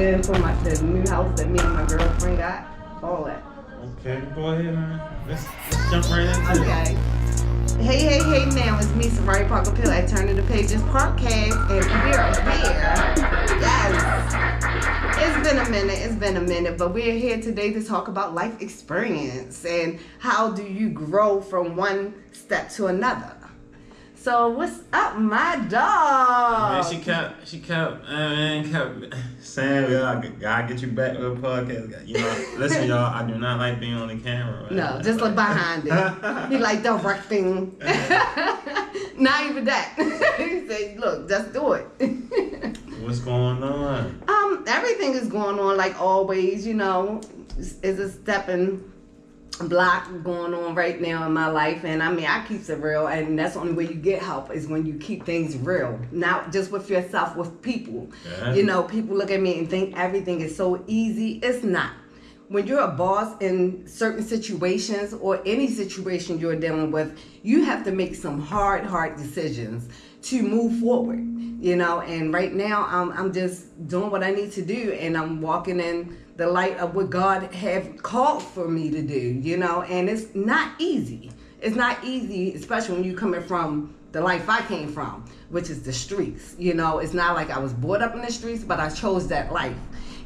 in for the new house that me and my girlfriend got. All that. Okay, go ahead, man. Let's jump right into it. Okay. Hey now, it's me, Soraya Parker Pill at Turning the Pages podcast, and we are here. Yes. It's been a minute, but we're here today to talk about life experience and how do you grow from one step to another. So what's up, my dog? Man, she kept saying, I gotta get you back with a podcast. You know, listen, y'all, I do not like being on the camera. Right? No, just look behind it. He like directing. Not even that. He said, look, just do it. What's going on? Everything is going on like always, you know. It's a stepping block going on right now in my life, and I mean, I keep it real, and that's the only way you get help is when you keep things real, not just with yourself, with people. Yeah. You know, people look at me and think everything is so easy. It's not. When you're a boss in certain situations or any situation you're dealing with, you have to make some hard decisions to move forward, you know. And right now I'm just doing what I need to do, and I'm walking in the light of what God have called for me to do, you know. And it's not easy. It's not easy, especially when you coming from the life I came from, which is the streets. You know, it's not like I was brought up in the streets, but I chose that life.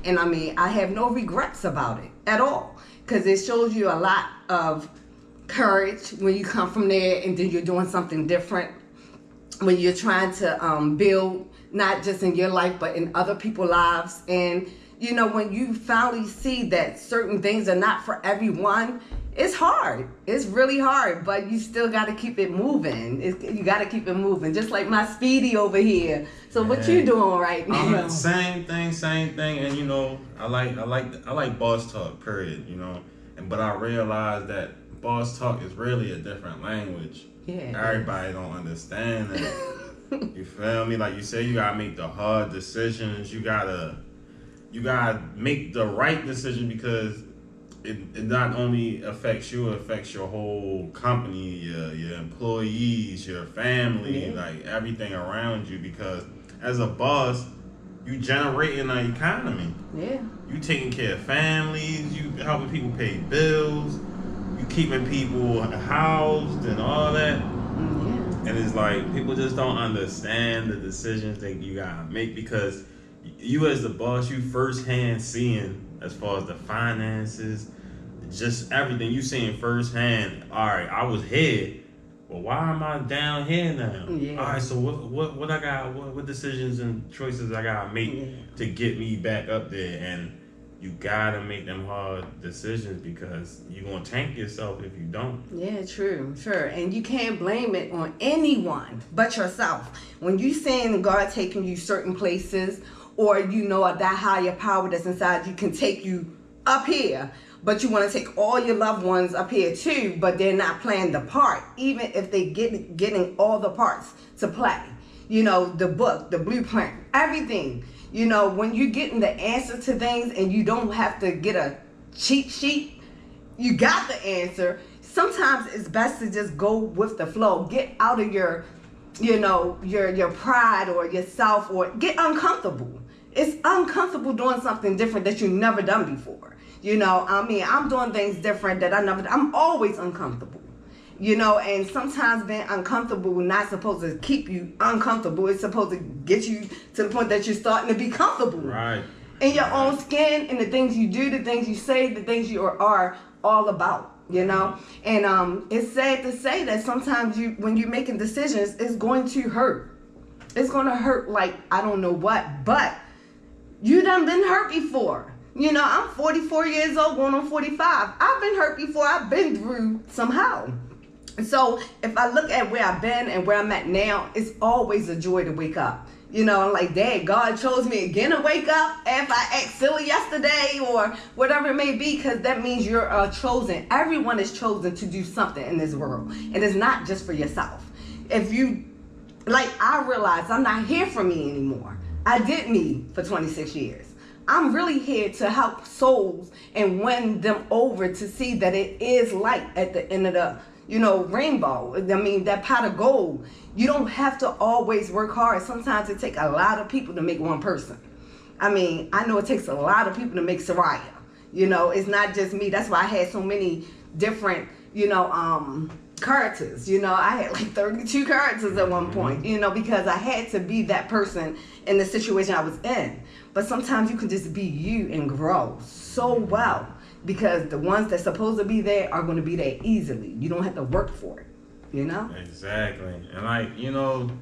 And I mean, I have no regrets about it at all, because it shows you a lot of courage when you come from there and then you're doing something different, when you're trying to build not just in your life but in other people's lives. And you know, when you finally see that certain things are not for everyone, it's hard. It's really hard, but you still got to keep it moving. You got to keep it moving, just like my Speedy over here. So what you doing right now? Same thing. And you know, I like boss talk, period. You know, but I realized that boss talk is really a different language. Yeah. Everybody don't understand it. You feel me? Like you say, you gotta make the hard decisions. You gotta make the right decision, because it not only affects you, it affects your whole company, your employees, your family, like everything around you. Because as a boss, you generating an economy. Yeah. You taking care of families. You helping people pay bills. You keeping people housed and all that. Yeah. And it's like people just don't understand the decisions that you gotta make, because you as the boss, you firsthand seeing as far as the finances, just everything you seeing firsthand. All right, I was here, but why am I down here now? Yeah. All right, so what I got? What decisions and choices I gotta make to get me back up there? And you gotta make them hard decisions, because you're gonna tank yourself if you don't. Yeah, true. And you can't blame it on anyone but yourself. When you saying God taking you certain places, or you know that higher power that's inside you can take you up here, but you want to take all your loved ones up here too, but they're not playing the part, even if they getting all the parts to play. You know, the book, the blueprint, everything. You know, when you're getting the answer to things and you don't have to get a cheat sheet, you got the answer. Sometimes it's best to just go with the flow. Get out of your, you know, your pride or yourself, or get uncomfortable. It's uncomfortable doing something different that you've never done before. You know, I mean, I'm doing things different that I'm always uncomfortable. You know, and sometimes being uncomfortable is not supposed to keep you uncomfortable. It's supposed to get you to the point that you're starting to be comfortable. Right. In your own skin, and the things you do, the things you say, the things you are all about, you know? And it's sad to say that sometimes when you're making decisions, it's going to hurt. It's going to hurt like I don't know what, but you done been hurt before. You know, I'm 44 years old, going on 45. I've been hurt before. I've been through somehow. So if I look at where I've been and where I'm at now, it's always a joy to wake up. You know, I'm like, dang, God chose me again to wake up if I act silly yesterday or whatever it may be, because that means you're chosen. Everyone is chosen to do something in this world. And it's not just for yourself. If you, like, I realized I'm not here for me anymore. I did me for 26 years. I'm really here to help souls and win them over to see that it is light at the end of the, you know, rainbow. I mean, that pot of gold. You don't have to always work hard. Sometimes it takes a lot of people to make one person. I mean, I know it takes a lot of people to make Soraya. You know, it's not just me. That's why I had so many different, characters. You know, I had like 32 characters at one point, because I had to be that person in the situation I was in. But sometimes you can just be you and grow so well, because the ones that's supposed to be there are going to be there easily. You don't have to work for it, Exactly. And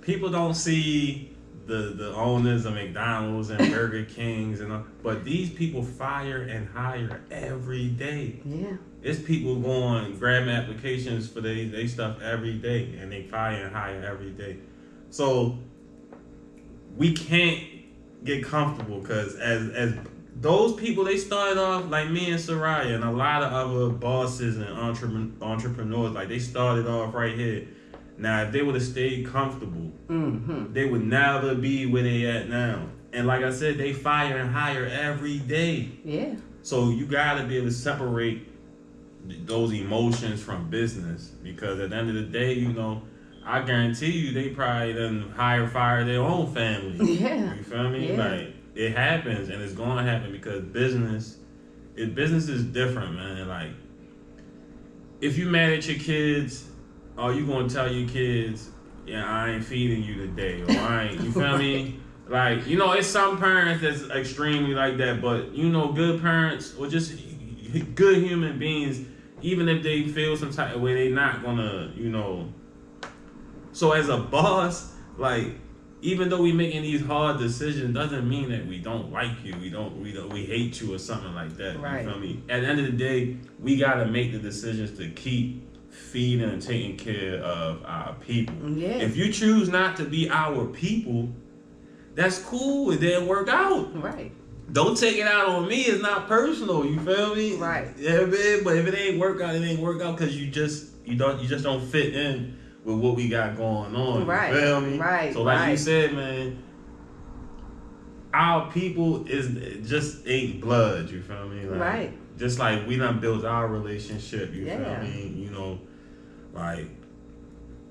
people don't see the owners of McDonald's and Burger Kings but these people fire and hire every day. Yeah. It's people going grabbing applications for they stuff every day, and they fire and hire every day. So we can't get comfortable, because as those people, they started off like me and Soraya and a lot of other bosses and entrepreneurs, like they started off right here. Now, if they would have stayed comfortable, they would never be where they at now. And like I said, they fire and hire every day. Yeah. So you got to be able to separate those emotions from business, because at the end of the day, I guarantee you they probably done fire their own family. Yeah. You feel me? Yeah. Like, it happens, and it's going to happen, because business is different, man. Like, if you mad at your kids, are you going to tell your kids, yeah, I ain't feeding you today, or I ain't, you feel me? Like, it's some parents that's extremely like that, but, good parents, or just good human beings, even if they feel some type of way, they not going to, So as a boss, like, even though we making these hard decisions, doesn't mean that we don't like you, we hate you or something like that. Right. You feel me? At the end of the day, we gotta make the decisions to keep feeding and taking care of our people. Yeah. If you choose not to be our people, that's cool. It didn't work out. Right. Don't take it out on me. It's not personal. You feel me? Right. Yeah, man. But if it ain't work out, it ain't work out, because you just don't fit in with what we got going on. Right. You feel me? Right. So like you said, man, our people just ain't blood. You feel me? Like, right. Just like we done built our relationship. You feel Yeah. me? Like,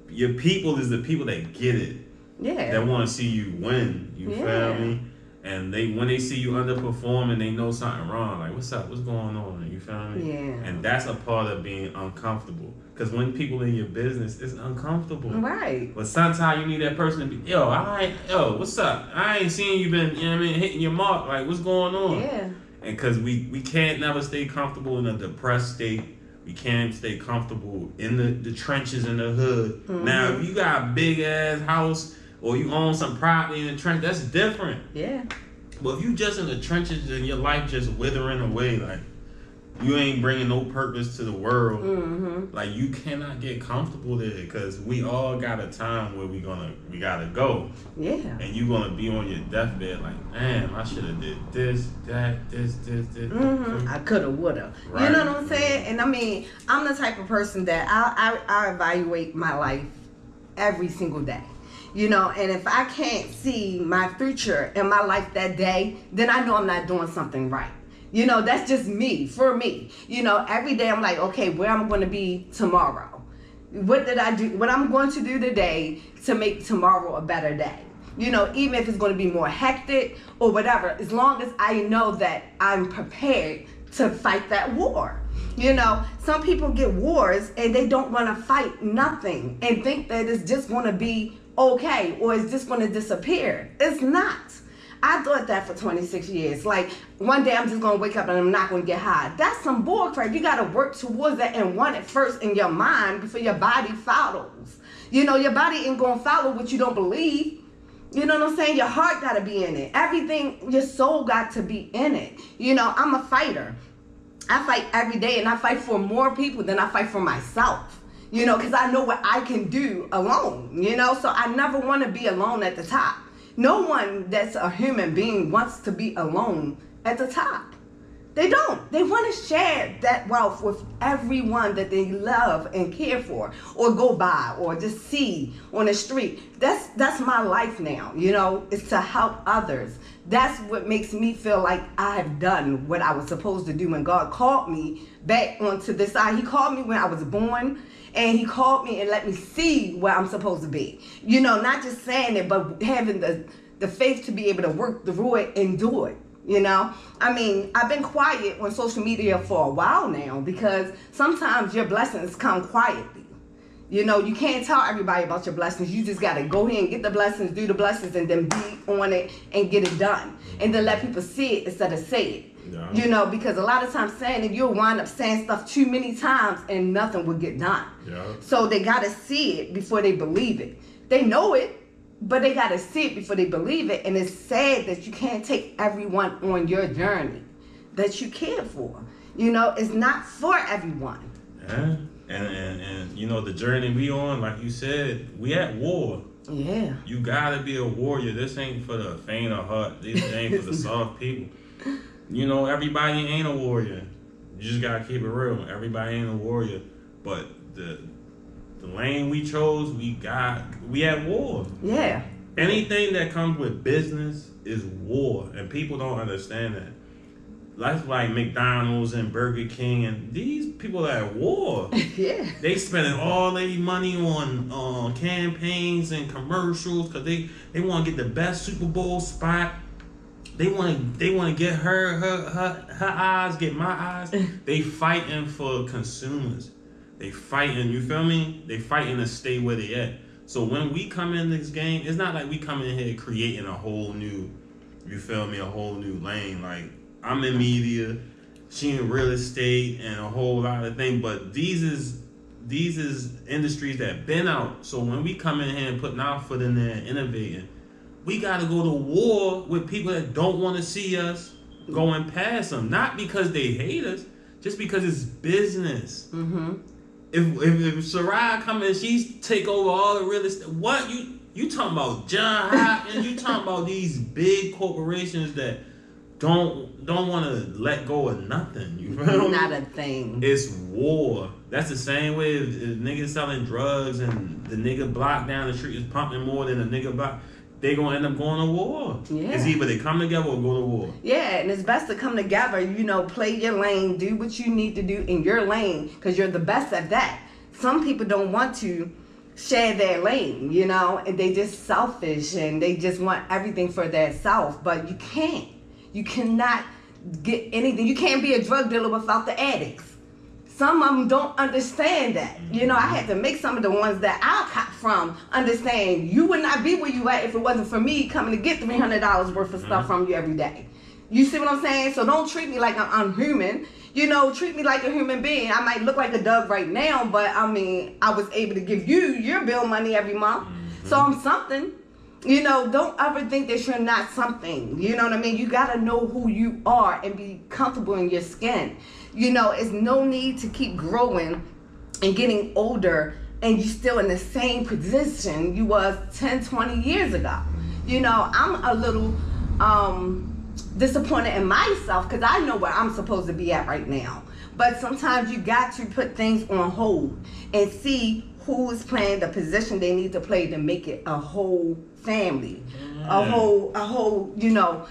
your people is the people that get it. Yeah. That want to see you win. You feel me? And when they see you underperforming, they know something wrong. Like, what's up? What's going on? You feel me? Yeah. And that's a part of being uncomfortable. Because when people in your business, it's uncomfortable. Right. But sometimes you need that person to be, what's up? I ain't seen you been, hitting your mark. Like, what's going on? Yeah. And because we can't never stay comfortable in a depressed state. We can't stay comfortable in the trenches in the hood. Mm-hmm. Now, if you got a big ass house, or you own some property in the trench, that's different. Yeah. But if you just in the trenches and your life just withering away, like, you ain't bringing no purpose to the world, like, you cannot get comfortable there, because we all got a time where we gotta go. Yeah. And you gonna be on your deathbed like, man, I should have did this, that, this. I coulda, woulda. Right. You know what I'm saying? And I mean, I'm the type of person that I evaluate my life every single day. And if I can't see my future in my life that day, then I know I'm not doing something right. That's just me, for me. Every day I'm like, okay, where I'm going to be tomorrow? What did I do? What I'm going to do today to make tomorrow a better day? Even if it's going to be more hectic or whatever, as long as I know that I'm prepared to fight that war. Some people get wars and they don't want to fight nothing and think that it's just going to be okay, or it's just going to disappear. It's not. I thought that for 26 years. Like, one day I'm just going to wake up and I'm not going to get high. That's some bull crap. You got to work towards that and want it first in your mind before your body follows. Your body ain't going to follow what you don't believe. You know what I'm saying? Your heart got to be in it. Everything, your soul got to be in it. I'm a fighter. I fight every day, and I fight for more people than I fight for myself. Because I know what I can do alone, so I never want to be alone at the top. No one that's a human being wants to be alone at the top. They don't. They want to share that wealth with everyone that they love and care for, or go by, or just see on the street. That's my life now, is to help others. That's what makes me feel like I have done what I was supposed to do when God called me back onto this side. He called me when I was born, and he called me and let me see where I'm supposed to be. Not just saying it, but having the faith to be able to work through it and do it. You know, I mean, I've been quiet on social media for a while now because sometimes your blessings come quietly. You know, you can't tell everybody about your blessings. You just got to go ahead and get the blessings, do the blessings, and then be on it and get it done. And then let people see it instead of say it. Yeah. You know, because a lot of times saying it, you'll wind up saying stuff too many times and nothing will get done. Yeah. So they got to see it before they believe it. They know it, but they got to see it before they believe it. And it's sad that you can't take everyone on your journey that you care for. You know, it's not for everyone. Yeah. And you know, the journey we on, like you said, we at war. Yeah. You gotta be a warrior. This ain't for the faint of heart. This ain't for the soft people. You know, everybody ain't a warrior. You just gotta keep it real. Everybody ain't a warrior. But the lane we chose, we at war. Yeah. Anything that comes with business is war, and people don't understand that. That's like McDonald's and Burger King, and these people are at war. Yeah. They spending all their money on campaigns and commercials because they want to get the best Super Bowl spot. They want to get her eyes, get my eyes. They fighting for consumers. They fighting, you feel me? They fighting to stay where they at. So when we come in this game, it's not like we come in here creating a whole new, you feel me, a whole new lane. Like, I'm in media, she in real estate, and a whole lot of things. But these is industries that been out. So when we come in here and putting our foot in there and innovating, we got to go to war with people that don't want to see us going past them. Not because they hate us, just because it's business. Mm-hmm. If Sarai come in, she's take over all the real estate. What you talking about, John Hopkins? You talking about these big corporations that don't want to let go of nothing. You feel Not me? a thing. It's war. That's the same way if niggas selling drugs and the nigga block down the street is pumping more than the nigga block. They gonna end up going to war. Yeah. It's either they come together or go to war. Yeah, and it's best to come together. You know, play your lane, do what you need to do in your lane, because you're the best at that. Some people don't want to share their lane, you know, and they just selfish and they just want everything for their self. But you can't. You cannot get anything. You can't be a drug dealer without the addicts. Some of them don't understand that. You know, I had to make some of the ones that I cop from understand you would not be where you at if it wasn't for me coming to get $300 worth of stuff from you every day. You see what I'm saying? So don't treat me like I'm human. You know, treat me like a human being. I might look like a dog right now, but I mean, I was able to give you your bill money every month. So I'm something. You know, don't ever think that you're not something. You know what I mean? You got to know who you are and be comfortable in your skin. You know, it's no need to keep growing and getting older and you're still in the same position you was 10, 20 years ago. You know, I'm a little disappointed in myself because I know where I'm supposed to be at right now. But sometimes you got to put things on hold and see who is playing the position they need to play to make it a whole family, a whole, you know,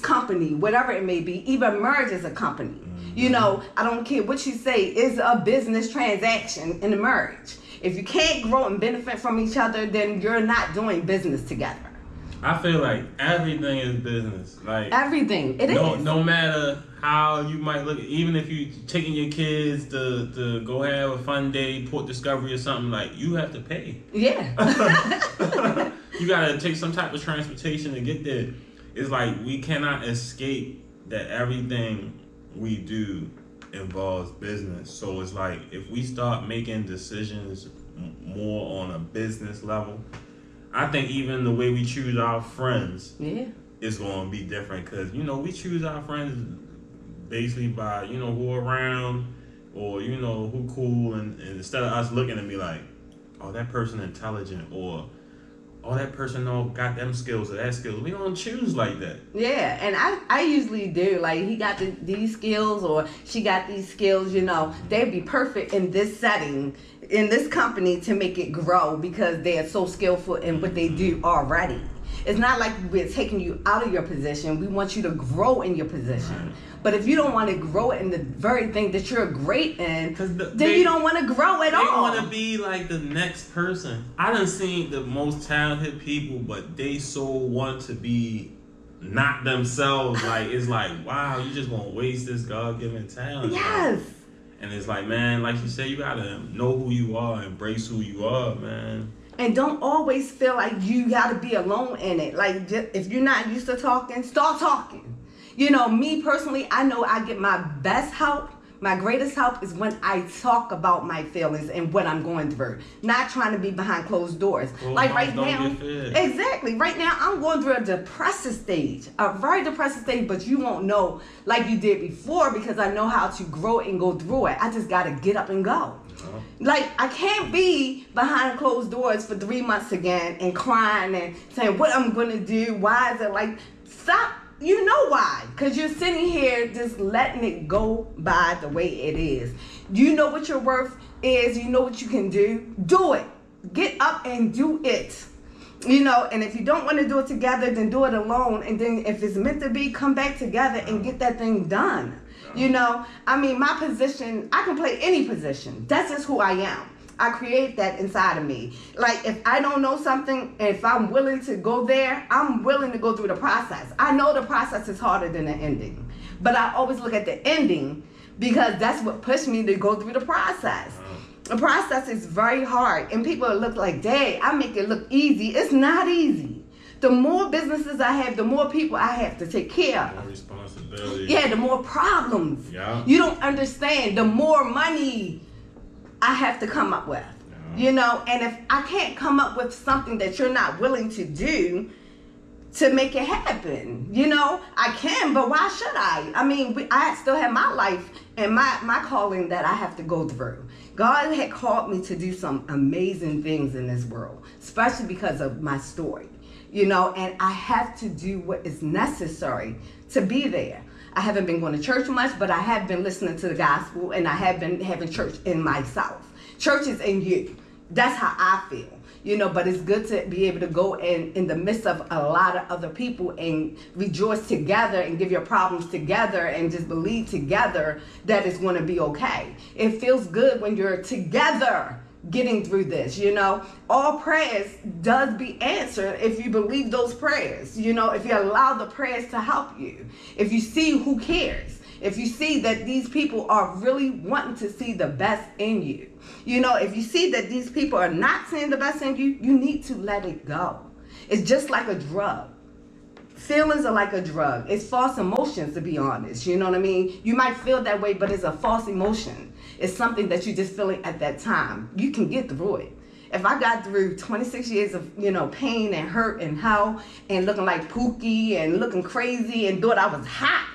company, whatever it may be, even merge as a company. You know, I don't care what you say, it's a business transaction in a merge. If you can't grow and benefit from each other, then you're not doing business together. I feel like everything is business. Like everything, it is. No matter how you might look, even if you taking your kids to go have a fun day, Port Discovery or something, like you have to pay. Yeah. You gotta take some type of transportation to get there. It's like we cannot escape that everything we do involves business. So it's like if we start making decisions more on a business level, I think even the way we choose our friends is going to be different because, you know, we choose our friends basically by, you know, who around or, you know, who cool. And instead of us looking at me like, oh, that person intelligent or, oh, that person got them skills or that skills. We don't choose like that. Yeah, and I usually do. Like, he got these skills or she got these skills, you know. They'd be perfect in this setting, in this company to make it grow because they are so skillful in what they do already. It's not like we're taking you out of your position. We want you to grow in your position. But if you don't want to grow in the very thing that you're great in, then you don't want to grow at all. They want to be like the next person. I done seen the most talented people, but they so want to be not themselves. Like, it's like, wow, you just gonna waste this God-given talent. Yes. Bro. And it's like, man, like you said, you gotta know who you are, embrace who you are, man. And don't always feel like you gotta be alone in it. Like, just, if you're not used to talking, start talking. You know, me personally, I know I get my best help. My greatest help is when I talk about my feelings and what I'm going through. Not trying to be behind closed doors. Like right now, exactly. Right now, I'm going through a depressive stage. A very depressive stage, but you won't know like you did before because I know how to grow and go through it. I just got to get up and go. Like, I can't be behind closed doors for 3 months again and crying and saying what I'm going to do. Why is it like, stop. You know why? Because you're sitting here just letting it go by the way it is. You know what your worth is. You know what you can do. Do it. Get up and do it. You know, and if you don't want to do it together, then do it alone. And then if it's meant to be, come back together and get that thing done. You know, I mean, my position, I can play any position. That's just who I am. I create that inside of me. Like, if I don't know something, and if I'm willing to go there, I'm willing to go through the process. I know the process is harder than the ending, but I always look at the ending because that's what pushed me to go through the process. The process is very hard, and people look like, dang, I make it look easy. It's not easy. The more businesses I have, the more people I have to take care of. More responsibility. Yeah, the more problems. Yeah. You don't understand. The more money I have to come up with, you know, and if I can't come up with something that you're not willing to do to make it happen, you know, I can, but why should I? I mean, I still have my life and my calling that I have to go through. God had called me to do some amazing things in this world, especially because of my story, you know, and I have to do what is necessary to be there. I haven't been going to church much, but I have been listening to the gospel, and I have been having church in myself. Church is in you. That's how I feel, you know, but it's good to be able to go in the midst of a lot of other people and rejoice together and give your problems together and just believe together that it's going to be okay. It feels good when you're together getting through this, you know. All prayers does be answered if you believe those prayers, you know, if you allow the prayers to help you, if you see who cares, if you see that these people are really wanting to see the best in you, you know, if you see that these people are not seeing the best in you, you need to let it go. It's just like a drug. Feelings are like a drug. It's false emotions, to be honest. You know what I mean? You might feel that way, but it's a false emotion. It's something that you're just feeling at that time. You can get through it. If I got through 26 years of, you know, pain and hurt and hell and looking like Pookie and looking crazy and thought I was hot.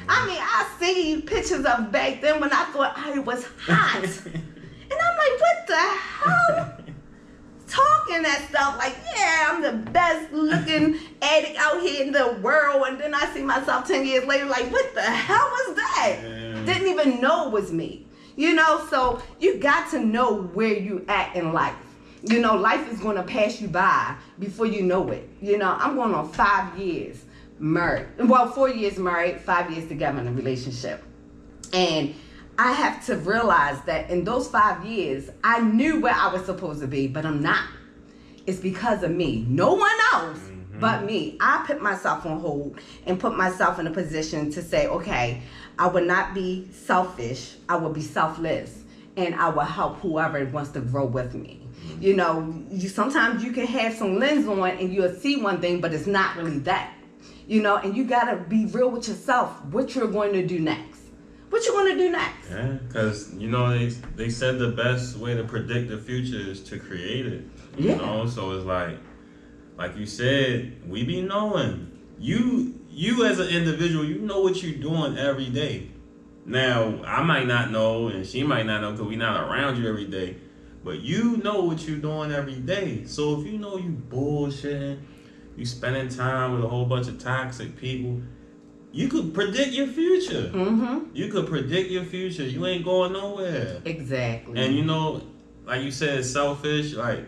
I mean, I see pictures of back then when I thought I was hot. And I'm like, what the hell? Talking that stuff like, yeah, I'm the best looking addict out here in the world, and then I see myself 10 years later like, what the hell was that? Didn't even know it was me, you know. So you got to know where you at in life. You know, life is going to pass you by before you know it. You know, I'm going on 5 years married, well, 4 years married, 5 years together in a relationship, and I have to realize that in those 5 years, I knew where I was supposed to be, but I'm not. It's because of me. No one else but me. I put myself on hold and put myself in a position to say, okay, I will not be selfish. I will be selfless, and I will help whoever wants to grow with me. You know, sometimes you can have some lens on and you'll see one thing, but it's not really that. You know, and you got to be real with yourself, what you're going to do next. What you want to do next? Yeah, because, you know, they said the best way to predict the future is to create it. You know, so it's like you said, we be knowing. You as an individual, you know what you're doing every day. Now, I might not know, and she might not know because we not around you every day. But you know what you're doing every day. So if you know you bullshitting, you spending time with a whole bunch of toxic people, you could predict your future. You could predict your future. You ain't going nowhere. Exactly. And you know, like you said, selfish. Like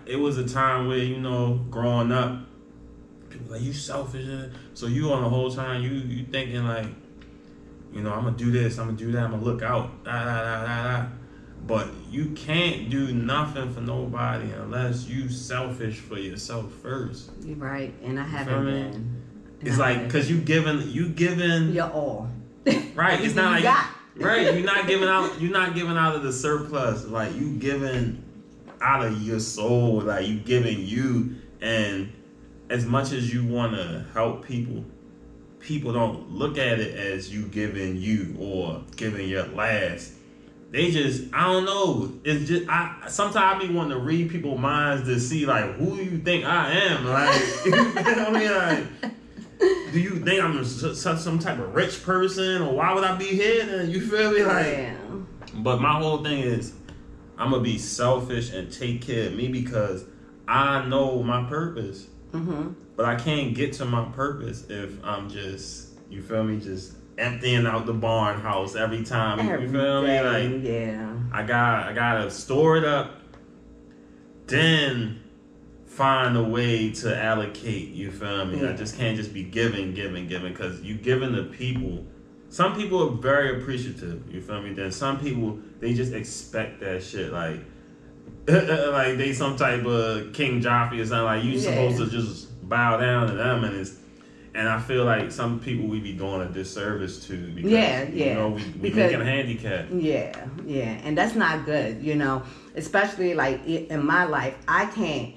it was a time where, you know, growing up, people like, you selfish. So you on the whole time, you thinking like, I'm gonna do this, I'm gonna do that, I'm gonna look out, da da da da da. But you can't do nothing for nobody unless you selfish for yourself first. You're right, and I haven't been. It's like, because you giving your all. Right. It's not like right. You're not giving out of the surplus. Like, you giving out of your soul. Like, you giving you. And as much as you want to help people don't look at it as you giving you or giving your last. They just, I don't know. It's just, sometimes I be wanting to read people's minds to see, like, who you think I am. Like, you know what I mean? Like, do you think I'm some type of rich person, or why would I be here? Then you feel me? Like, yeah. But my whole thing is, I'm gonna be selfish and take care of me because I know my purpose. Mm-hmm. But I can't get to my purpose if I'm just, you feel me, just emptying out the barn house every time. You feel me? Like, yeah. I gotta store it up, then find a way to allocate. You feel me? Yeah. I just can't just be giving, because you giving to people. Some people are very appreciative. You feel me? Then some people, they just expect that shit, like like they some type of King Joffrey or something. Like, you supposed to just bow down to them, and I feel like some people we be doing a disservice to because we making a handicap. Yeah, and that's not good. Especially like in my life, I can't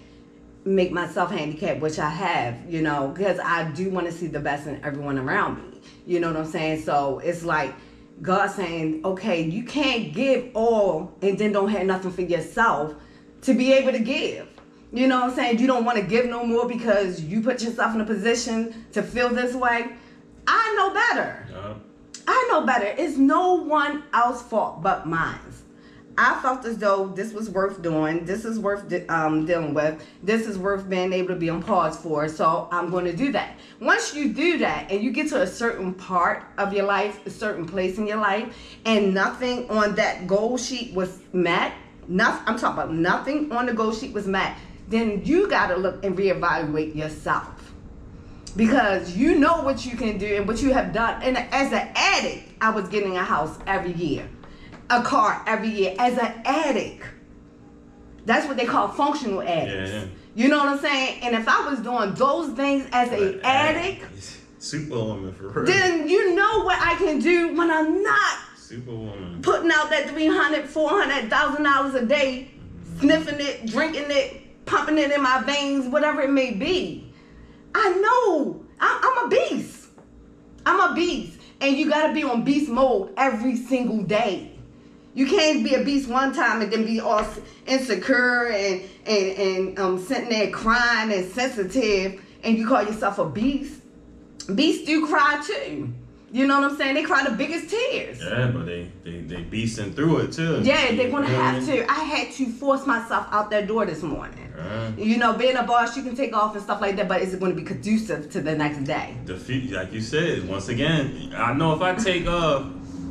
make myself handicapped, which I have, because I do want to see the best in everyone around me. You know what I'm saying? So it's like God saying, okay, you can't give all and then don't have nothing for yourself to be able to give. You know what I'm saying? You don't want to give no more because you put yourself in a position to feel this way. I know better. I know better. It's no one else's fault but mine. I felt as though this was worth doing. This is worth dealing with. This is worth being able to be on pause for. So I'm going to do that. Once you do that and you get to a certain part of your life, a certain place in your life, and nothing on that goal sheet was met, I'm talking about nothing on the goal sheet was met, then you got to look and reevaluate yourself. Because you know what you can do and what you have done. And as an addict, I was getting a house every year. A car every year as an addict. That's what they call functional addicts. Yeah. You know what I'm saying? And if I was doing those things as an addict, Superwoman for real. Then you know what I can do when I'm not Superwoman putting out that $300,000, $400,000 a day, sniffing it, drinking it, pumping it in my veins, whatever it may be. I know I'm a beast. I'm a beast, and you got to be on beast mode every single day. You can't be a beast one time and then be all insecure and sitting there crying and sensitive and you call yourself a beast. Beasts do cry too. You know what I'm saying? They cry the biggest tears. Yeah, but they beasting through it too. Yeah, they're gonna have to. I had to force myself out that door this morning. Being a boss, you can take off and stuff like that, but is it going to be conducive to the next day? Like you said, once again, I know if I take off,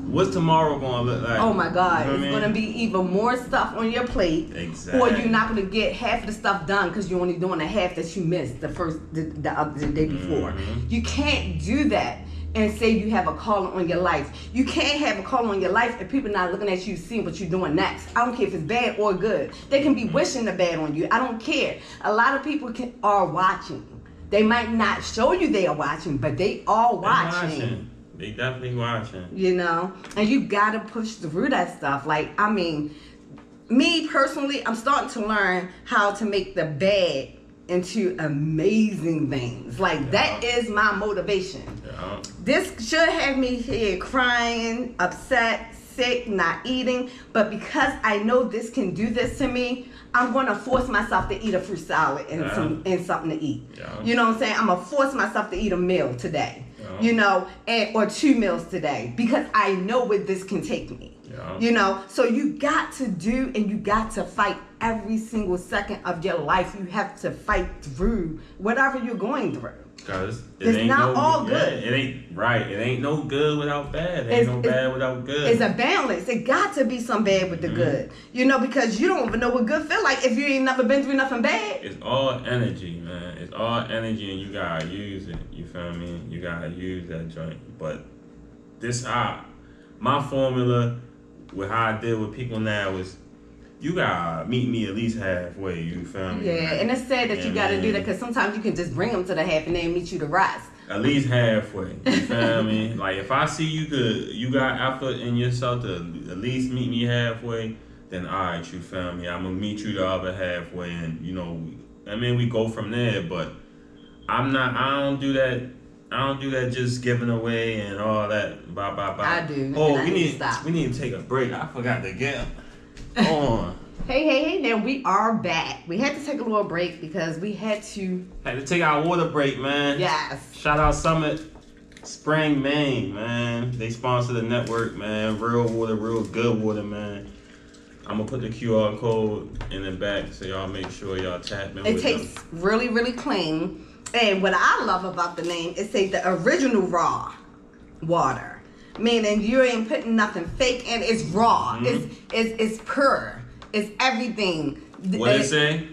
what's tomorrow going to look like? Oh my God, it's going to be even more stuff on your plate. Exactly. Or you're not going to get half of the stuff done because you're only doing the half that you missed the day before. You can't do that and say you have a calling on your life. You can't have a calling on your life if people not looking at you, seeing what you're doing next. I don't care if it's bad or good. They can be wishing the bad on you. I don't care. A lot of people are watching. They might not show you they are watching, but they are watching. They definitely watching. And you gotta push through that stuff. Like, I mean, me personally, I'm starting to learn how to make the bad into amazing things. Like, that is my motivation. This should have me here crying, upset, sick, not eating, but because I know this can do this to me, I'm gonna force myself to eat a fruit salad and something to eat. You know what I'm saying? I'm gonna force myself to eat a meal today. Or 2 meals today, because I know where this can take me. So you got to do and you got to fight every single second of your life. You have to fight through whatever you're going through. Cause it's not all good. Yeah, it ain't right. It ain't no good without bad. It ain't no bad without good. It's a balance. It got to be some bad with the good. You know, because you don't even know what good feel like if you ain't never been through nothing bad. It's all energy, man. It's all energy, and you gotta use it. You feel me? You gotta use that joint. But my formula with how I deal with people now is, you gotta meet me at least halfway. You feel me? Yeah, and it's sad that you gotta do that, because sometimes you can just bring them to the half and then meet you the rest. At least halfway. You feel me? Like, if I see you got effort in yourself to at least meet me halfway, then alright, you feel me? I'm gonna meet you the other halfway, and we go from there. But I don't do that just giving away and all that. Bye. I do. Oh, we need to take a break. I forgot to get on. Hey, now we are back. We had to take a little break because we had to take our water break, man. Yes. Shout out Summit Spring, Maine, man. They sponsor the network, man. Real water, real good water, man. I'm gonna put the QR code in the back so y'all make sure y'all tap in. It tastes really, really clean. And what I love about the name, it says the original raw water. Meaning you ain't putting nothing fake in. It's raw. Mm-hmm. It's pure. It's everything. What it say?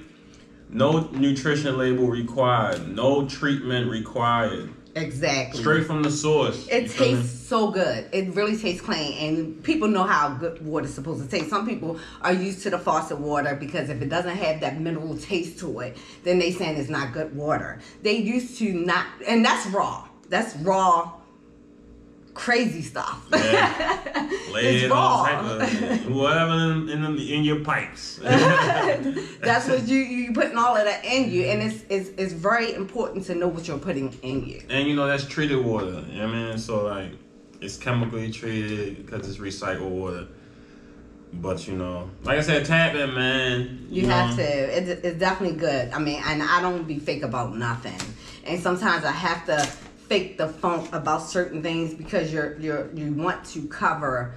No nutrition label required. No treatment required. Exactly. Straight from the source. It tastes so good. It really tastes clean. And people know how good water's supposed to taste. Some people are used to the faucet water because if it doesn't have that mineral taste to it, then they saying it's not good water. They used to not, and that's raw. That's raw. Crazy stuff. Yeah. It's raw. Whatever in your pipes. That's what you putting all of that in you, and it's very important to know what you're putting in you. And that's treated water. You know what I mean? So like, it's chemically treated because it's recycled water. But like I said, tap in, man. You have to. It's definitely good. I mean, and I don't be fake about nothing. And sometimes I have to fake the funk about certain things because you want to cover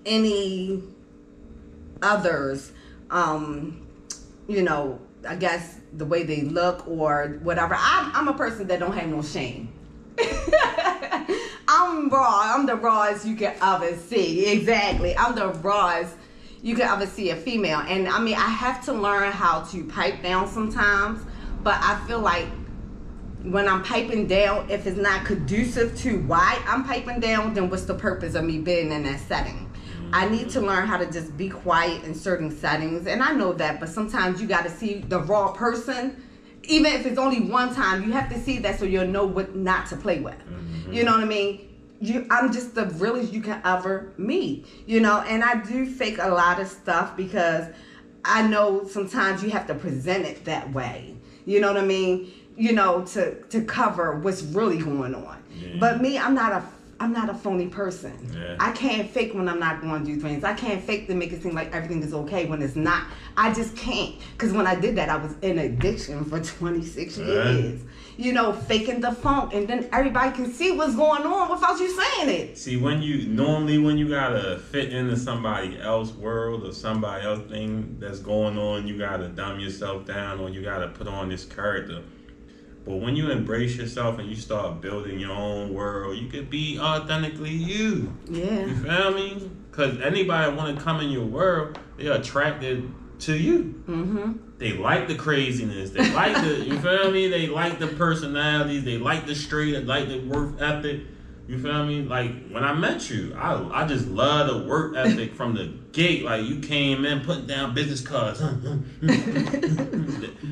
any others, I guess the way they look or whatever. I'm a person that don't have no shame. I'm raw. I'm the rawest you can ever see. Exactly. I'm the rawest you can ever see a female. And I mean, I have to learn how to pipe down sometimes, but I feel like when I'm piping down, if it's not conducive to why I'm piping down, then what's the purpose of me being in that setting? I need to learn how to just be quiet in certain settings, and I know that, but sometimes you got to see the raw person. Even if it's only one time, you have to see that so you'll know what not to play with. Mm-hmm. You know what I mean? I'm just the realest you can ever meet, and I do fake a lot of stuff because I know sometimes you have to present it that way. You know what I mean? To cover what's really going on. Yeah. But me, I'm not a phony person. Yeah. I can't fake when I'm not going to do things. I can't fake to make it seem like everything is okay when it's not. I just can't. Because when I did that, I was in addiction for 26 years. Faking the funk, and then everybody can see what's going on without you saying it. See, when you gotta fit into somebody else's world or somebody else thing that's going on, you gotta dumb yourself down or you gotta put on this character. But when you embrace yourself and you start building your own world, you could be authentically you. Yeah. You feel me? Because anybody want to come in your world, they're attracted to you. Mm-hmm. They like the craziness. They like you feel me? They like the personalities. They like the straight. They like the work ethic. You feel me? Like, when I met you, I just love the work ethic from the gate. Like, you came in putting down business cards. And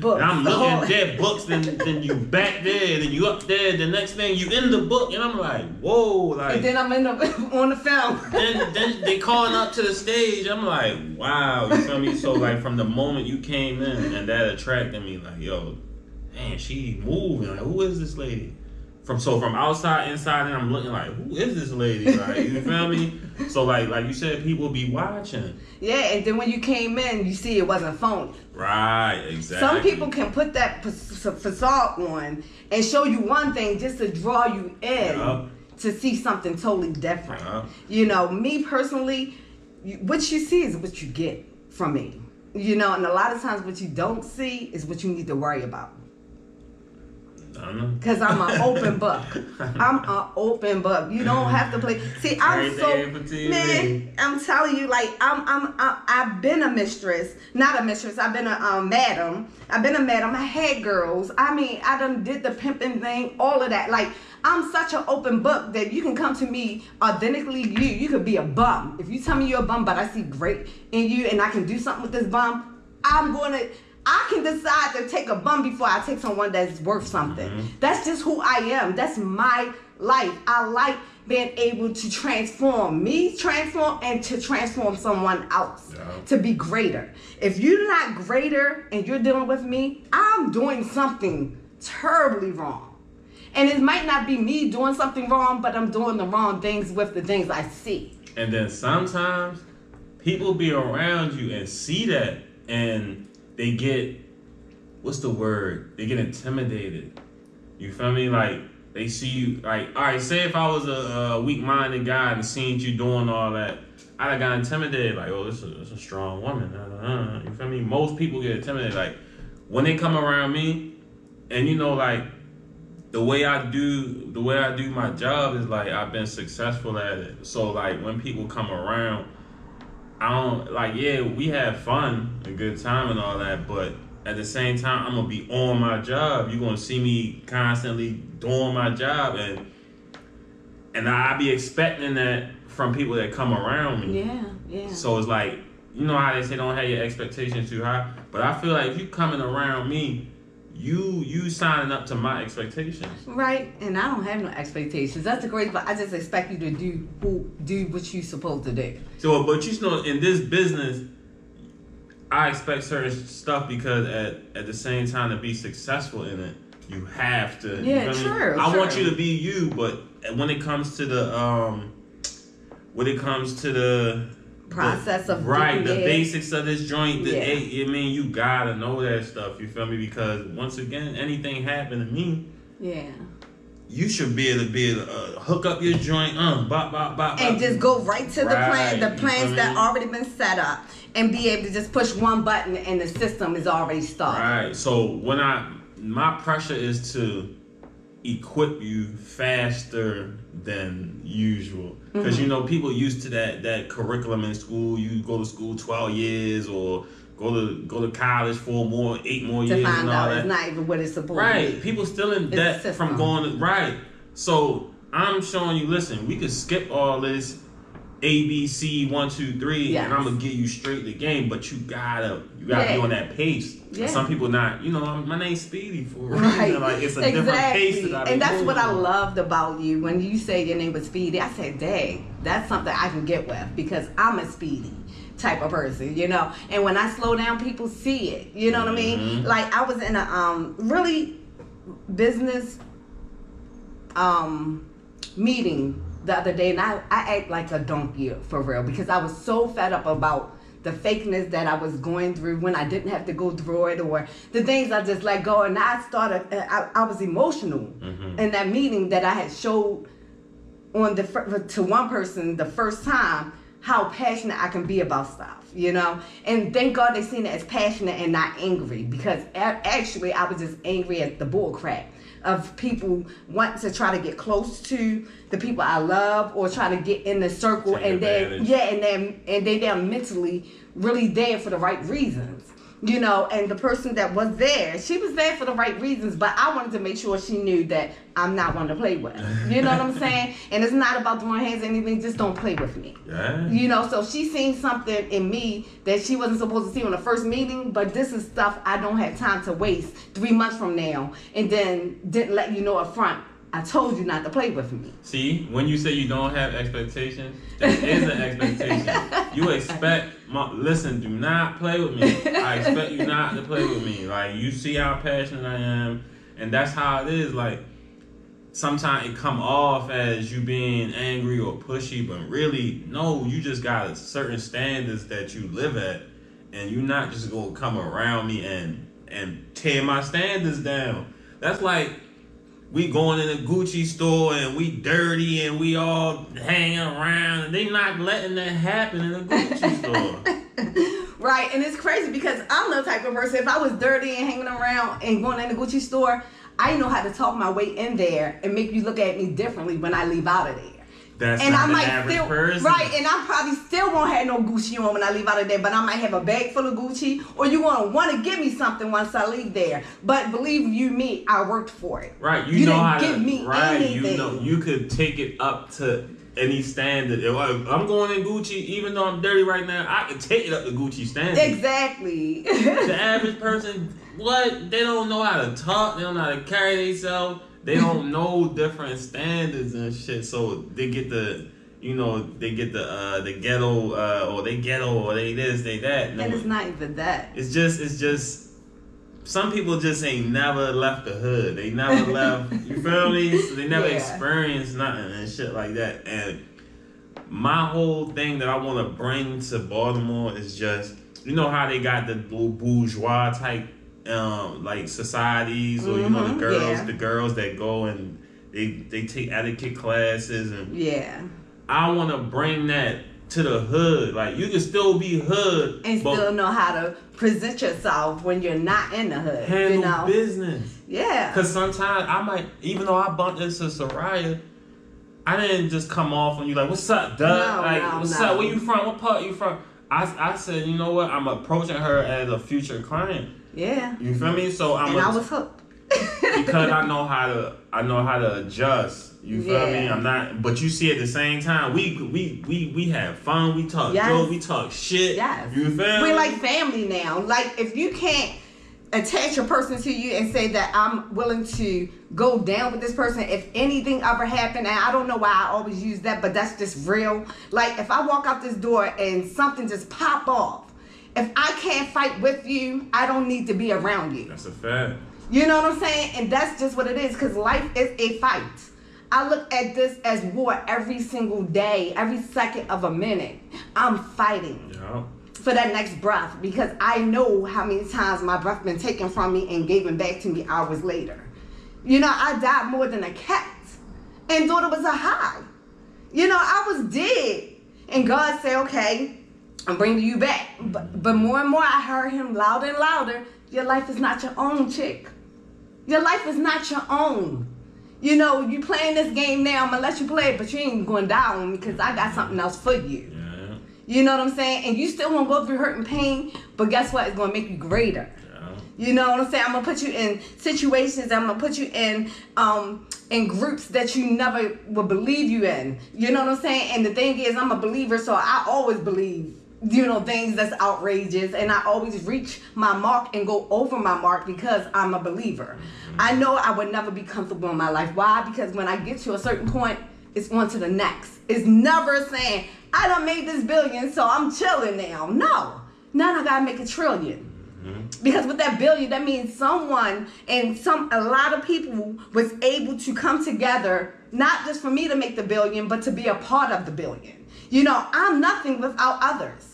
I'm looking at their books, then you back there, then you up there, the next thing you in the book, and I'm like, whoa. Like, and then I'm on the film. then they calling up to the stage. I'm like, wow. You feel me? So, like, from the moment you came in, and that attracted me, like, yo, man, she moving. Like, who is this lady? From outside, inside, and I'm looking like, who is this lady? Like, you feel me? So like you said, people be watching. Yeah, and then when you came in, you see it wasn't phony. Right, exactly. Some people can put that facade on and show you one thing just to draw you in to see something totally different. Me personally, what you see is what you get from me. And a lot of times what you don't see is what you need to worry about. I know. Because I'm an open book. I'm an open book. You don't have to play. See, I'm man. I'm telling you, like I've been a mistress, not a mistress. I've been a madam. I've been a madam. I had girls. I mean, I done did the pimping thing, all of that. Like I'm such an open book that you can come to me authentically. You could be a bum. If you tell me you're a bum, but I see great in you, and I can do something with this bum, I can decide to take a bum before I take someone that's worth something. Mm-hmm. That's just who I am. That's my life. I like being able to transform and to transform someone else to be greater. If you're not greater and you're dealing with me, I'm doing something terribly wrong. And it might not be me doing something wrong, but I'm doing the wrong things with the things I see. And then sometimes people be around you and see that, and they get, what's the word? They get intimidated. You feel me? Like, they see you, like, all right, say if I was a weak-minded guy and seen you doing all that, I'd have got intimidated. Like, oh, this is a strong woman. You feel me? Most people get intimidated. Like, when they come around me, and you know, like, the way I do my job is, like, I've been successful at it. So, like, when people come around, I don't, like, yeah, we have fun, a good time and all that, but at the same time, I'm going to be on my job. You're going to see me constantly doing my job, and I be expecting that from people that come around me. Yeah. So it's like, you know how they say don't have your expectations too high? But I feel like if you coming around me, you signing up to my expectations. Right, and I don't have no expectations. That's the great part. I just expect you to do what you supposed to do. So, but you know, in this business, I expect certain stuff because at the same time, to be successful in it, you have to. Yeah, true. I want you to be you, but when it comes to the process of the basics of this joint, I mean, you gotta know that stuff. You feel me? Because once again, anything happen to me, you should be able to hook up your joint, and just go right to the plans that already been set up, and be able to just push one button and the system is already started. Right. So my pressure is to equip you faster than usual, because you know people used to that curriculum in school. You go to school 12 years or go to college for 8 more years to find and all out that. It's not even what it's supposed to be. Right, people still in debt from going right. So I'm showing you, listen, we could skip all this ABC 1, 2, 3, and I'm gonna get you straight the game, but you gotta be on that pace. Yeah. Some people not, you know, my name's Speedy for a reason. Like, it's a different pace that and that's what I loved about you. When you say your name was Speedy, I said, dang, that's something I can get with, because I'm a Speedy type of person, you know. And when I slow down, people see it. You know what I mean? Like, I was in a really business meeting the other day, and I act like a donkey for real, because I was so fed up about the fakeness that I was going through when I didn't have to go through it, or the things I just let go. And I was emotional in that meeting, that I had showed to one person the first time how passionate I can be about stuff, you know. And thank God they seen it as passionate and not angry, because actually I was just angry at the bull crap of people wanting to try to get close to the people I love, or try to get in the circle, and they're mentally really there for the right reasons, you know. And the person that was there, she was there for the right reasons, but I wanted to make sure she knew that I'm not one to play with. You know what I'm saying? And it's not about throwing hands or anything, just don't play with me. Yeah. You know, so she seen something in me that she wasn't supposed to see on the first meeting, but this is stuff I don't have time to waste 3 months from now, and then didn't let you know up front. I told you not to play with me. See, when you say you don't have expectations, that is an expectation. You expect, listen, do not play with me. I expect you not to play with me. Like, you see how passionate I am, and that's how it is. Like, sometimes it come off as you being angry or pushy, but really, no, you just got certain standards that you live at, and you're not just gonna come around me and tear my standards down. That's like, we going in a Gucci store and we dirty and we all hanging around, and they not letting that happen in a Gucci store. Right, and it's crazy because I'm the type of person, if I was dirty and hanging around and going in the Gucci store, I know how to talk my way in there and make you look at me differently when I leave out of there. That's and not I might the average still, person. right, and I probably still won't have no Gucci on when I leave out of there, but I might have a bag full of Gucci, or you want to give me something once I leave there. But believe you me, I worked for it. Right, you know didn't how give to, me right, anything. You know, you could take it up to any standard. If I'm going in Gucci, even though I'm dirty right now, I can take it up to Gucci standard. Exactly. The average person, what? They don't know how to talk. They don't know how to carry themselves. They don't know different standards and shit. So they get the, they get the ghetto, or they ghetto, or they this, they that. And it's not even that. It's just. Some people just ain't never left the hood. They never left. You feel me? So they never experienced nothing and shit like that. And my whole thing that I want to bring to Baltimore is just, you know how they got the bourgeois type like societies, or the girls that go and they take etiquette classes, and I want to bring that to the hood. Like, you can still be hood and still know how to present yourself when you're not in the hood. Handle business. Yeah. Because sometimes I might, even though I bumped into Soraya, I didn't just come off on you like, what's up, Doug? What's up? Where you from? What part you from? I said, you know what? I'm approaching her as a future client. Yeah. You feel me? So I was hooked. Because I know how to adjust. You feel me? I'm not, but you see, at the same time, we have fun. We talk joke. We talk shit. Yes. You feel me? We're like family now. Like, if you can't attach a person to you and say that I'm willing to go down with this person if anything ever happened, and I don't know why I always use that, but that's just real. Like, if I walk out this door and something just pop off, if I can't fight with you, I don't need to be around you. That's a fact. You know what I'm saying? And that's just what it is, because life is a fight. I look at this as war every single day, every second of a minute. I'm fighting for that next breath, because I know how many times my breath been taken from me and given back to me hours later. I died more than a cat and thought it was a high. I was dead. And God said, okay, I'm bringing you back. But more and more I heard him louder and louder. Your life is not your own, chick. Your life is not your own. You playing this game now, I'm going to let you play it, but you ain't going to die on me, because I got something else for you. Yeah. You know what I'm saying? And you still won't go through hurt and pain, but guess what? It's going to make you greater. Yeah. You know what I'm saying? I'm going to put you in situations, I'm going to put you in groups that you never would believe you in. You know what I'm saying? And the thing is, I'm a believer, so I always believe things that's outrageous, and I always reach my mark and go over my mark, because I'm a believer. I know I would never be comfortable in my life. Why? Because when I get to a certain point, it's on to the next. It's never saying, I done made this billion, so I'm chilling now. No. Now I gotta make $1 trillion. Because with that billion, that means someone and a lot of people was able to come together, not just for me to make the billion, but to be a part of the billion. I'm nothing without others.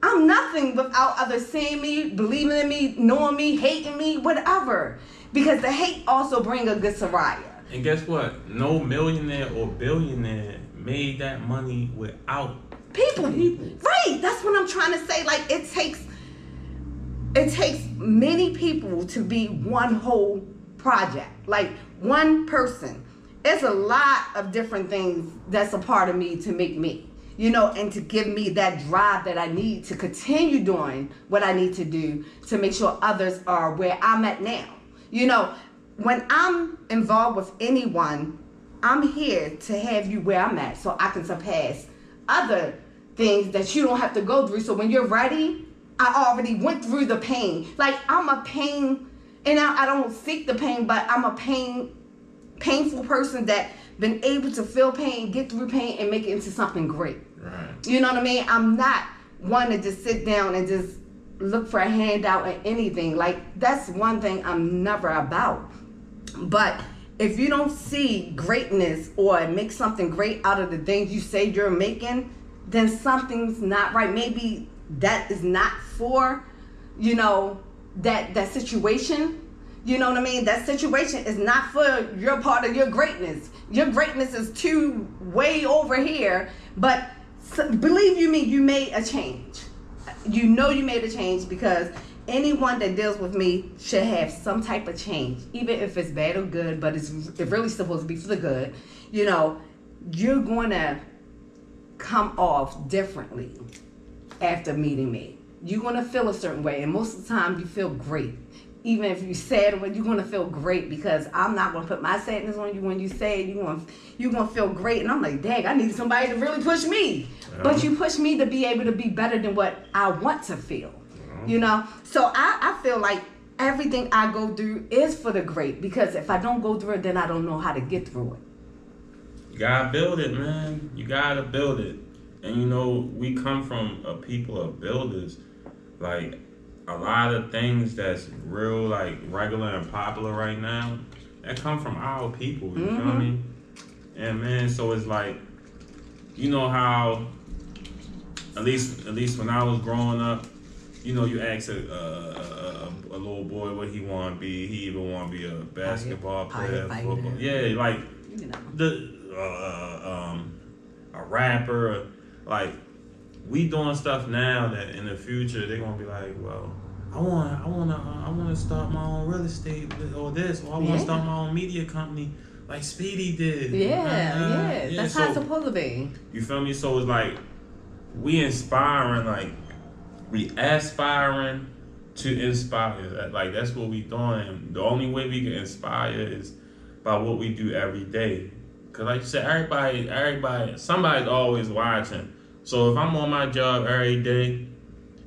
I'm nothing without others seeing me, believing in me, knowing me, hating me, whatever. Because the hate also bring a good Soraya. And guess what? No millionaire or billionaire made that money without people. Right. That's what I'm trying to say. Like, it takes many people to be one whole project. Like, one person. It's a lot of different things that's a part of me to make me. And to give me that drive that I need to continue doing what I need to do to make sure others are where I'm at now. When I'm involved with anyone, I'm here to have you where I'm at, so I can surpass other things that you don't have to go through. So when you're ready, I already went through the pain. Like, I'm a pain, and I don't seek the pain, but I'm a painful person that been able to feel pain, get through pain, and make it into something great. Right. You know what I mean? I'm not one to just sit down and just look for a handout or anything. Like, that's one thing I'm never about. But if you don't see greatness or make something great out of the things you say you're making, then something's not right. Maybe that is not for, that situation. You know what I mean? That situation is not for your part of your greatness. Your greatness is too way over here. But believe you me, you made a change. You made a change, because anyone that deals with me should have some type of change, even if it's bad or good, but it's really supposed to be for the good. You know, you're going to come off differently after meeting me. You're going to feel a certain way, and most of the time you feel great. Even if you're sad, you're going to feel great because I'm not going to put my sadness on you when you sad. You're going to feel great. And I'm like, dang, I need somebody to really push me. But you push me to be able to be better than what I want to feel. You know? So I feel like everything I go through is for the great, because if I don't go through it, then I don't know how to get through it. You got to build it, man. You got to build it. And, you know, we come from a people of builders. Like, a lot of things that's real, like, regular and popular right now, that come from our people, you feel me? And, man, so it's like, you know how, at least when I was growing up, you know, you ask a little boy what he want to be. He either want to be a basketball player, football. Yeah, like, you know, a rapper, like, we doing stuff now that in the future they're gonna be like, well, I want to start my own real estate or this, or I want to start my own media company like Speedy did. Yeah, that's how it's supposed to be. You feel me? So it's like we inspiring, like we aspiring to inspire. Like that's what we doing. The only way we can inspire is by what we do every day. Cause like you said, everybody, somebody's always watching. So if I'm on my job every day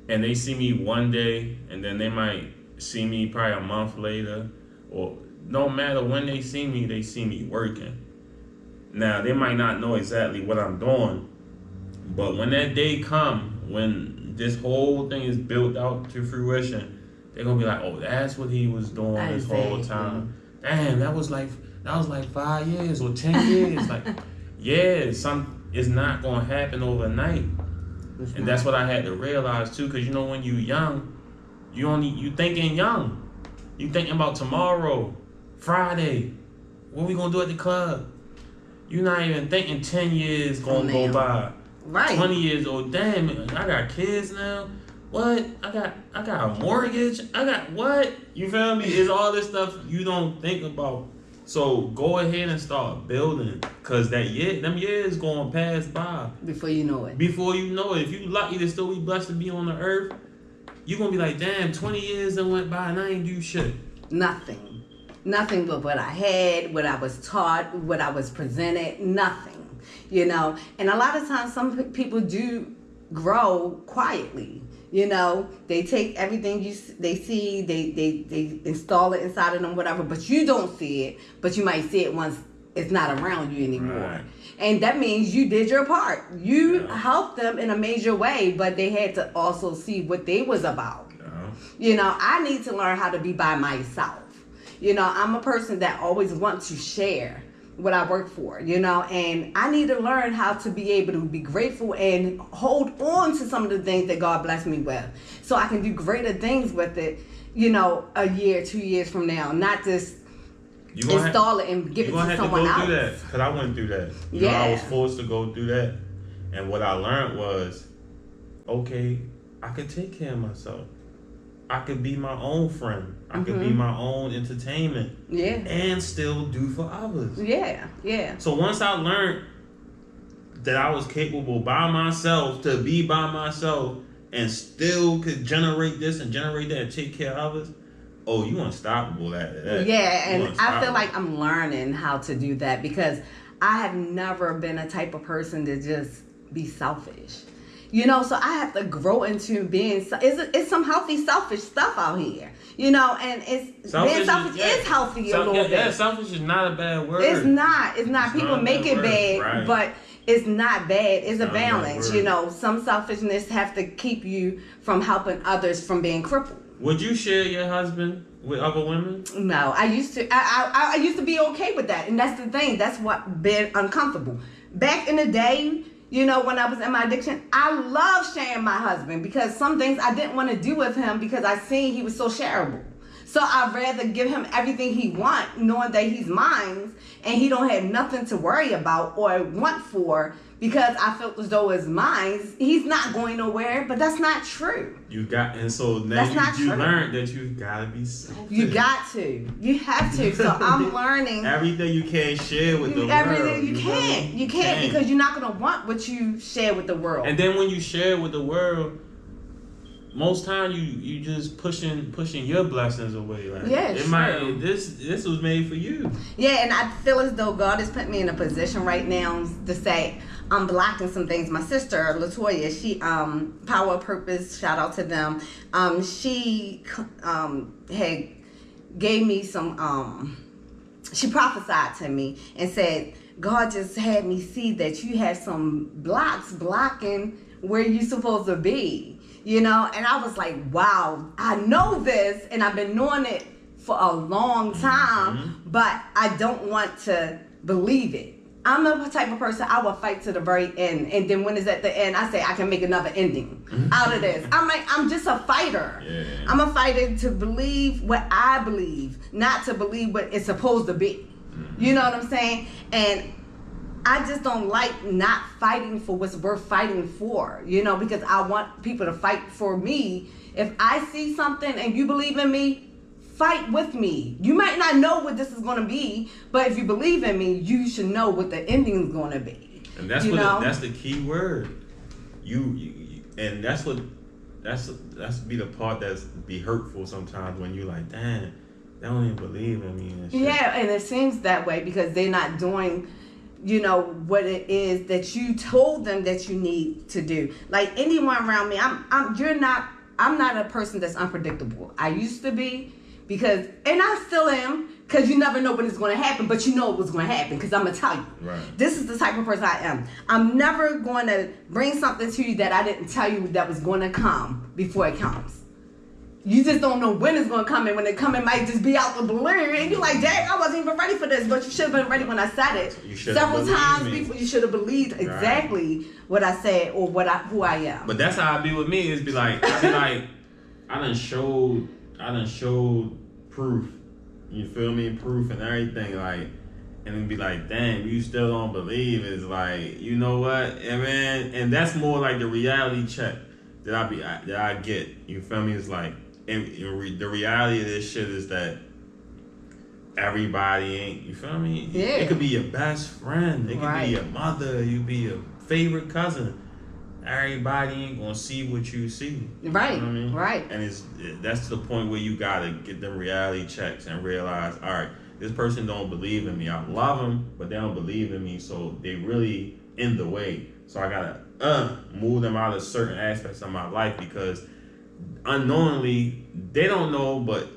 and they see me one day and then they might see me probably a month later, or no matter when they see me working. Now, they might not know exactly what I'm doing, but when that day come, when this whole thing is built out to fruition, they're going to be like, oh, that's what he was doing this whole time. Damn, that was like 5 years or 10 years. Like, yeah, it's not going to happen overnight. And that's what I had to realize too, because you know when you young, you thinking young. You thinking about tomorrow, Friday, what we going to do at the club. You're not even thinking 10 years going to go by. Right. 20 years old, damn, I got kids now. What? I got a mortgage. I got what? You feel me? It's all this stuff you don't think about. So go ahead and start building, cause them years going to pass by. Before you know it. If you lucky to still be blessed to be on the earth, you gonna be like, damn, 20 years that went by and I ain't do shit. Nothing but what I had, what I was taught, what I was presented. Nothing, you know. And a lot of times, some people do grow quietly. You know, they take everything they see, they install it inside of them, whatever, but you don't see it, but you might see it once it's not around you anymore. Right. And that means you did your part. You helped them in a major way, but they had to also see what they was about. You know, I need to learn how to be by myself. You know, I'm a person that always wants to share what I work for, you know, and I need to learn how to be able to be grateful and hold on to some of the things that God blessed me with, so I can do greater things with it, you know, a year, 2 years from now, not just install it and give it to someone else. Through that, because I went through that. You know, I was forced to go through that, and what I learned was, okay, I could take care of myself. I could be my own friend. I could be my own entertainment. Yeah. And still do for others. Yeah. So once I learned that I was capable by myself to be by myself and still could generate this and generate that and take care of others, oh, you unstoppable at that. Yeah, and I feel like I'm learning how to do that, because I have never been a type of person to just be selfish. You know, so I have to grow into being. It's some healthy, selfish stuff out here. You know, and being selfish is healthy a little bit. Yeah, selfish is not a bad word. It's not. People make it bad, right. But it's not bad. It's a balance. You know, some selfishness have to keep you from helping others from being crippled. Would you share your husband with other women? No, I used to. I used to be okay with that, and that's the thing. That's what been uncomfortable back in the day. You know, when I was in my addiction, I loved sharing my husband, because some things I didn't want to do with him because I seen he was so shareable. So I'd rather give him everything he wants, knowing that he's mine and he don't have nothing to worry about or want for, because I felt as though it's mine, he's not going nowhere. But that's not true. And so now you learned that you've got to be selfish. You got to. You have to. So I'm learning. Everything you can't share with the world. Everything you can't. You can't because you're not going to want what you share with the world. And then when you share with the world, most time you just pushing your blessings away. Like, this was made for you. Yeah, and I feel as though God has put me in a position right now to say I'm blocking some things. My sister Latoya, she Power of Purpose, shout out to them. She had gave me some. She prophesied to me and said, God just had me see that you have some blocks blocking where you're supposed to be. You know, and I was like, wow, I know this, and I've been knowing it for a long time, but I don't want to believe it. I'm the type of person, I will fight to the very end, and then when it's at the end, I say I can make another ending out of this. I'm just a fighter. Yeah. I'm a fighter to believe what I believe, not to believe what it's supposed to be. You know what I'm saying? And I just don't like not fighting for what's worth fighting for, you know, because I want people to fight for me. If I see something and you believe in me, fight with me. You might not know what this is going to be, but if you believe in me, you should know what the ending is going to be. And that's that's the key word. And that's be the part that's be hurtful sometimes when you're like, damn, they don't even believe in me and shit. Yeah, and it seems that way because they're not doing, you know, what it is that you told them that you need to do. Like anyone around me, I'm not a person that's unpredictable. I used to be and I still am, because you never know when it's going to happen, but you know it was going to happen because I'm going to tell you. Right. This is the type of person I am. I'm never going to bring something to you that I didn't tell you that was going to come before it comes. You just don't know when it's going to come, and when it comes, it might just be out the blue, and you're like, dang, I wasn't even ready for this, but you should have been ready when I said it. Several times before, you should have believed exactly what I said or who I am. But that's how I be with me, is I done showed proof. You feel me? Proof and everything, like, and then be like, damn, you still don't believe. It's like, you know what, and that's more like the reality check that I get. You feel me? It's like, the reality of this shit is that everybody ain't, you feel me? Yeah. It could be your best friend. It could be your mother. You be your favorite cousin. Everybody ain't gonna see what you see. Right. You know what I mean? Right. And that's the point where you gotta get them reality checks and realize, all right, this person don't believe in me. I love them, but they don't believe in me, so they really in the way. So I gotta move them out of certain aspects of my life, because unknowingly they don't know, but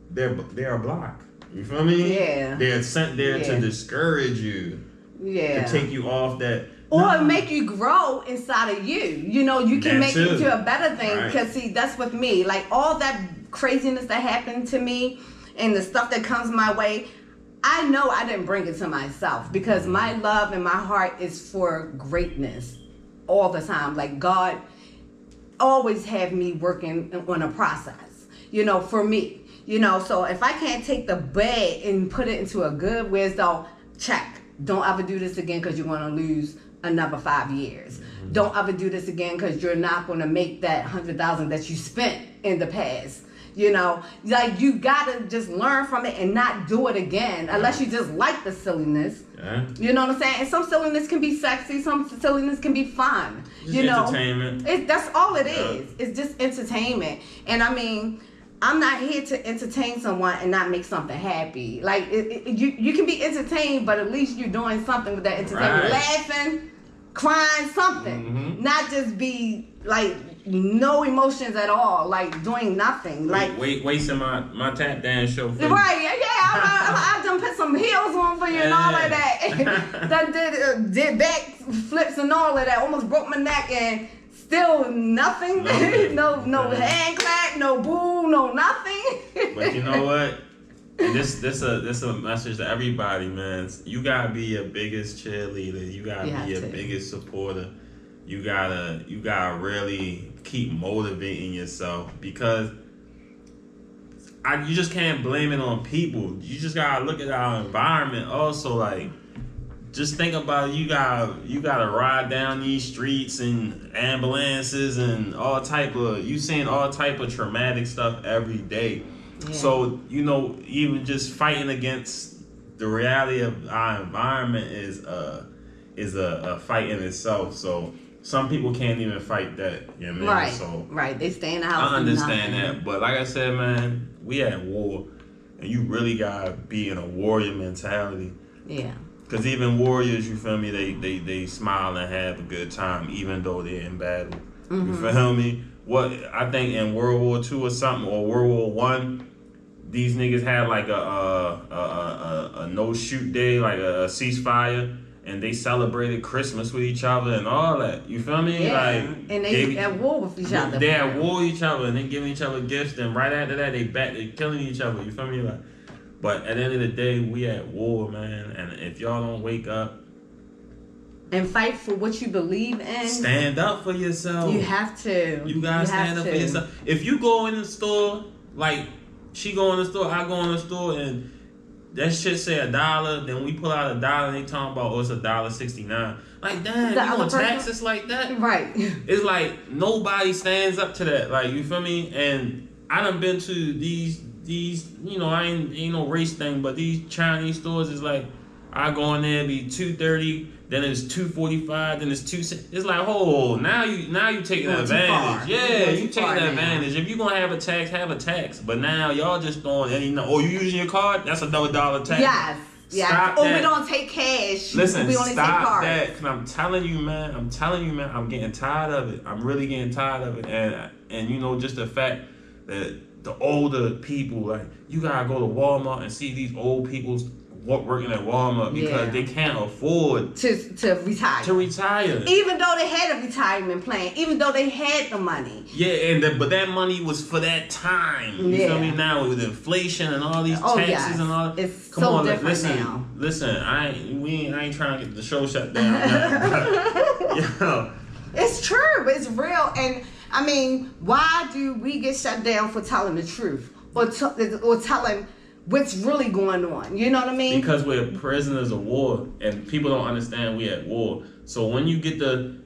they're a block. You feel me? Yeah. They're sent there to discourage you. Yeah. To take you off that. Or make you grow inside of you. You know, you can make it into a better thing. Because, see, that's with me. Like, all that craziness that happened to me and the stuff that comes my way, I know I didn't bring it to myself, because my love and my heart is for greatness all the time. Like, God always have me working on a process, you know, for me. You know, so if I can't take the bad and put it into a good wisdom, check. Don't ever do this again, because you're going to lose another 5 years. Mm-hmm. Don't ever do this again, because you're not going to make that $100,000 that you spent in the past. You know, like, you gotta just learn from it and not do it again, unless you just like the silliness. Yeah. You know what I'm saying? And some silliness can be sexy, some silliness can be fun. Just you know, entertainment. That's all it is. It's just entertainment. And I mean, I'm not here to entertain someone and not make something happy. Like, you can be entertained, but at least you're doing something with that entertainment. Laughing, crying, something. Mm-hmm. Not just be, like, no emotions at all. Like, doing nothing. Like, wasting my tap dance show for you. Right, yeah. I done put some heels on for you and all of that. Done did back flips and all of that. Almost broke my neck and still nothing. No hand clap, no boo, no nothing. But you know what? And this a message to everybody, man. You gotta be your biggest cheerleader. You gotta be your biggest supporter. You gotta really keep motivating yourself, because you just can't blame it on people. You just gotta look at our environment also. Like, just think about it. You gotta ride down these streets and ambulances and you seeing all type of traumatic stuff every day. Yeah. So even just fighting against the reality of our environment is a fight in itself. So some people can't even fight that. You know what I mean? Right. So right. They stay in the house. I understand that, but like I said, man, we at war, and you really gotta be in a warrior mentality. Yeah. Because even warriors, you feel me, they smile and have a good time, even though they're in battle. Mm-hmm. You feel me? What I think in World War II or something, or World War One, these niggas had like a no shoot day, like a ceasefire, and they celebrated Christmas with each other and all that. You feel me? Yeah. Like, and they at war with each other. They at war with each other, and they giving each other gifts. And right after that, they killing each other. You feel me? Like. But at the end of the day, we at war, man. And if y'all don't wake up and fight for what you believe in, stand up for yourself. You have to. You gotta stand up for yourself. If you go in the store, like she go in the store, I go in the store, and that shit say $1, then we pull out $1, and they talking about it's $1.69. Like, damn, you gonna tax us like that? Right. It's like nobody stands up to that. Like, you feel me? And I done been to these, I ain't no race thing, but these Chinese stores is like, I go in there, be $2.30, then it's $2.45, then it's $2. It's like, oh, now you taking advantage. Yeah, you taking advantage. If you gonna have a tax, have a tax. But now y'all just throwing you using your card, that's another $1 tax. Yes. Stop or that. we don't take cash. Listen, we only stop take cards. that. Cause I'm telling you, man, I'm getting tired of it. I'm really getting tired of it. And just the fact that the older people, like, you gotta go to Walmart and see these old people working at Walmart because they can't afford to retire. Even though they had a retirement plan, even though they had the money. Yeah, but that money was for that time. You feel me? Now with inflation and all these taxes and all, it's come so on, different now. Listen, I ain't trying to get the show shut down. It's true. It's real. And I mean, why do we get shut down for telling the truth or telling what's really going on? You know what I mean? Because we're prisoners of war, and people don't understand we at war. So when you get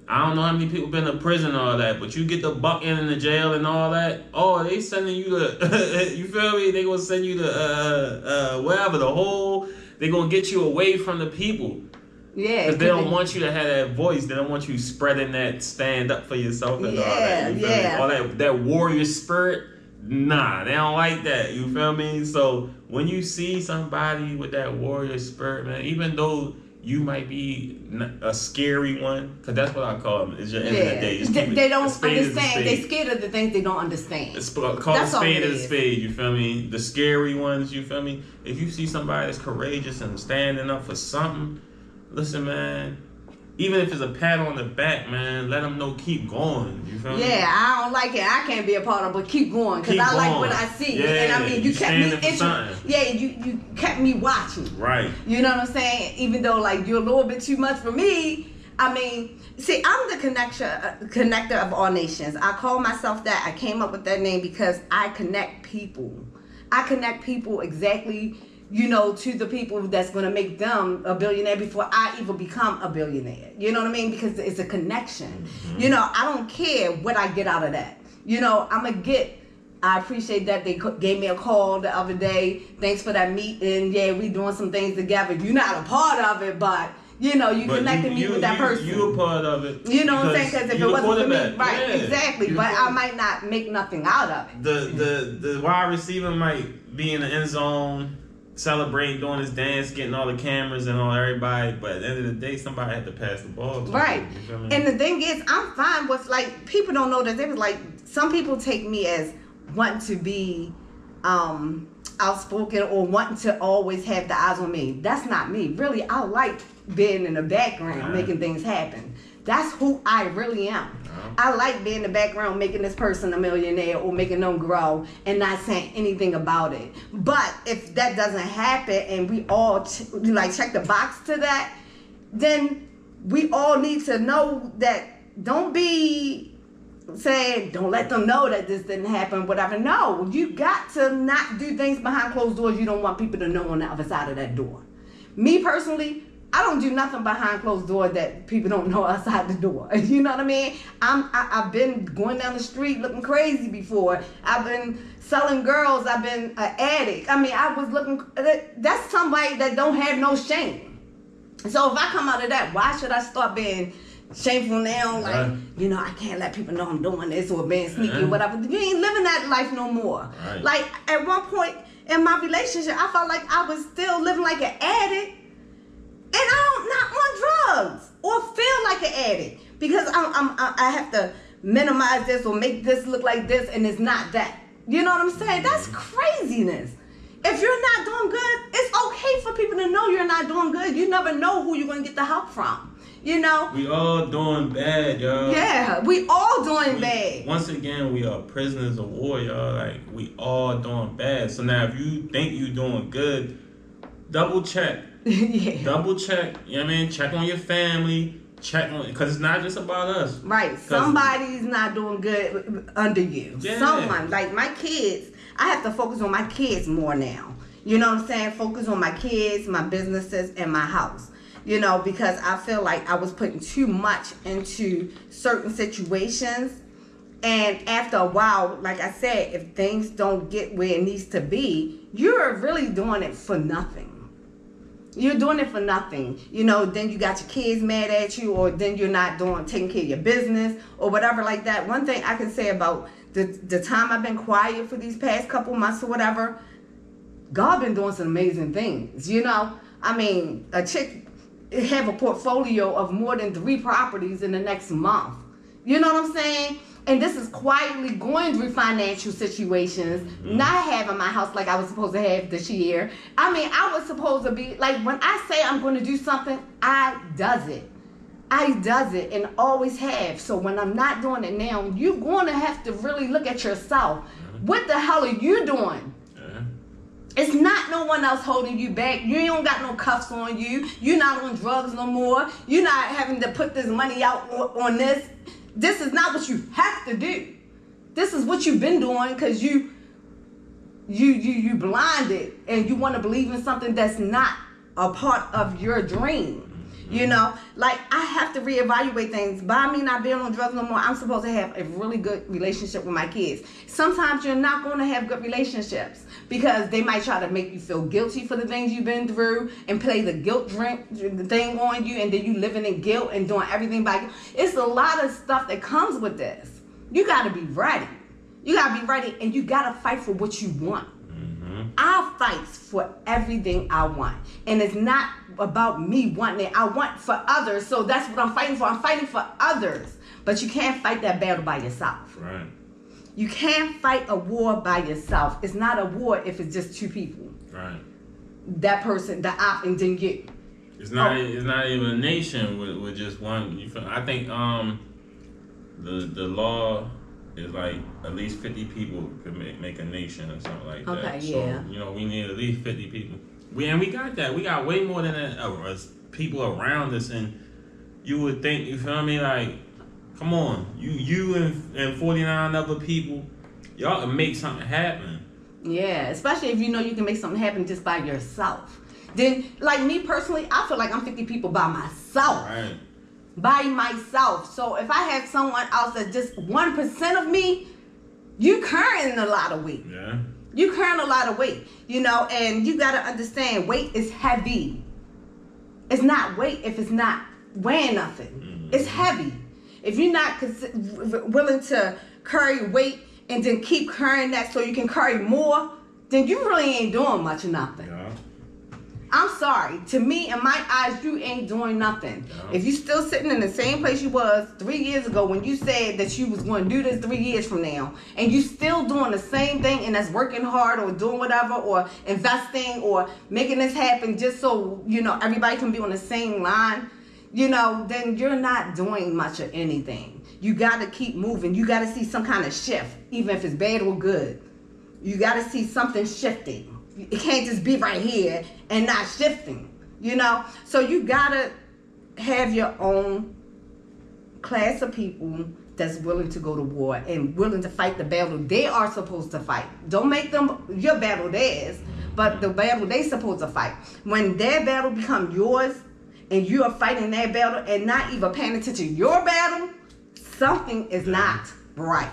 I don't know how many people been to prison and all that, but you get the bucking in the jail and all that. Oh, they sending you you feel me? They gonna send you wherever the hole. They gonna get you away from the people. Yeah, because they don't want you to have that voice. They don't want you spreading that stand up for yourself and all that. You feel me? All that warrior spirit. Nah, they don't like that. You feel me? So when you see somebody with that warrior spirit, man, even though you might be a scary one, because that's what I call them. It's your end of the day. They don't understand. They scared of the things they don't understand. Call a spade a spade. You feel me? The scary ones. You feel me? If you see somebody that's courageous and standing up for something, listen, man. Even if it's a pat on the back, man, let them know keep going. You feel me? Yeah, I don't like it. I can't be a part of it, but keep going. Because I like what I see. Yeah, and I mean, you kept me interested. Yeah, you kept me watching. Right. You know what I'm saying? Even though, like, you're a little bit too much for me. I mean, see, I'm the connector of all nations. I call myself that. I came up with that name because I connect people. I connect people exactly, to the people that's going to make them a billionaire before I even become a billionaire. You know what I mean? Because it's a connection. Mm-hmm. I don't care what I get out of that. I appreciate that they gave me a call the other day. Thanks for that meeting. Yeah, we doing some things together. You're not a part of it, but you connected me with that person. You a part of it. You know what I'm saying? Because if it wasn't for me, right? Yeah, exactly. But I might not make nothing out of it. The wide receiver might be in the end zone, celebrating, doing his dance, getting all the cameras and all everybody, but at the end of the day, somebody had to pass the ball to right. You feel me? And the thing is, I'm fine with, like, people don't know that. They was like, some people take me as wanting to be outspoken or wanting to always have the eyes on me. That's not me. Really, I like being in the background, making things happen. That's who I really am. I like being in the background, making this person a millionaire or making them grow and not saying anything about it. But if that doesn't happen and we all check the box to that, then we all need to know that don't be saying, don't let them know that this didn't happen, whatever. No, you got to not do things behind closed doors you don't want people to know on the other side of that door. Me personally, I don't do nothing behind closed doors that people don't know outside the door. You know what I mean? I've been going down the street looking crazy before. I've been selling girls. I've been an addict. I mean, I was looking. That's somebody that don't have no shame. So if I come out of that, why should I start being shameful now? Like, you know, I can't let people know I'm doing this or being sneaky or whatever. You ain't living that life no more. Right. Like, at one point in my relationship, I felt like I was still living like an addict. And I'm not on drugs or feel like an addict because I have to minimize this or make this look like this, and it's not that. You know what I'm saying? That's craziness. If you're not doing good, it's okay for people to know you're not doing good. You never know who you're going to get the help from. You know? We all doing bad, y'all. Yeah, we all doing bad. Once again, we are prisoners of war, y'all. Like, we all doing bad. So now if you think you doing good, double check. Yeah. Double check, you know what I mean? Check on your family, check on, because it's not just about us. Right. Somebody's not doing good under you. Yeah. Someone, like my kids, I have to focus on my kids more now. You know what I'm saying? Focus on my kids, my businesses, and my house. You know, because I feel like I was putting too much into certain situations. And after a while, like I said, if things don't get where it needs to be, you're really doing it for nothing. You're doing it for nothing. You know, then you got your kids mad at you, or then you're not taking care of your business or whatever like that. One thing I can say about the time I've been quiet for these past couple months or whatever, God been doing some amazing things. You know, I mean, a chick have a portfolio of more than 3 properties in the next month. You know what I'm saying? And this is quietly going through financial situations, not having my house like I was supposed to have this year. I mean, I was supposed to be, like, when I say I'm going to do something, I does it. I does it and always have. So when I'm not doing it now, you're going to have to really look at yourself. What the hell are you doing? It's not no one else holding you back. You don't got no cuffs on you. You're not on drugs no more. You're not having to put this money out on this. This is not what you have to do. This is what you've been doing because you blinded and you want to believe in something that's not a part of your dream. You know, like I have to reevaluate things. By me not being on drugs no more, I'm supposed to have a really good relationship with my kids. Sometimes you're not going to have good relationships because they might try to make you feel guilty for the things you've been through and play the guilt thing on you, and then you living in guilt and doing everything by guilt. It's a lot of stuff that comes with this. You got to be ready. You got to be ready, and you got to fight for what you want. I fight for everything I want. And it's not about me wanting it. I want for others. So that's what I'm fighting for. I'm fighting for others. But you can't fight that battle by yourself. Right. You can't fight a war by yourself. It's not a war if it's just 2 people. Right. That person, the op, and then you. It's not. It's not even a nation with just one. You feel? I think the law is like at least 50 people could make a nation or something like that. Okay, so, yeah. you know, we need at least 50 people. We got that. We got way more than that people around us, and you would think, you feel me? Like, come on, you and 49 other people, y'all can make something happen. Yeah, especially if you know you can make something happen just by yourself. Then, like me personally, I feel like I'm 50 people by myself. Right. By myself. So if I have someone else that's just 1% of me, you carrying a lot of weight. Yeah. You carrying a lot of weight, you know, and you got to understand weight is heavy. It's not weight if it's not weighing nothing. It's heavy. If you're not willing to carry weight and then keep carrying that so you can carry more, then you really ain't doing much of nothing. Yeah. I'm sorry. To me, in my eyes, you ain't doing nothing. Yeah. If you still sitting in the same place you was 3 years ago when you said that you was going to do this 3 years from now, and you still doing the same thing and that's working hard or doing whatever or investing or making this happen just so, you know, everybody can be on the same line, you know, then you're not doing much of anything. You got to keep moving. You got to see some kind of shift, even if it's bad or good. You got to see something shifting. It can't just be right here and not shifting, you know? So you gotta have your own class of people that's willing to go to war and willing to fight the battle they are supposed to fight. Don't make them your battle theirs, but the battle they supposed to fight. When their battle become yours, and you are fighting that battle and not even paying attention to your battle, something is not right.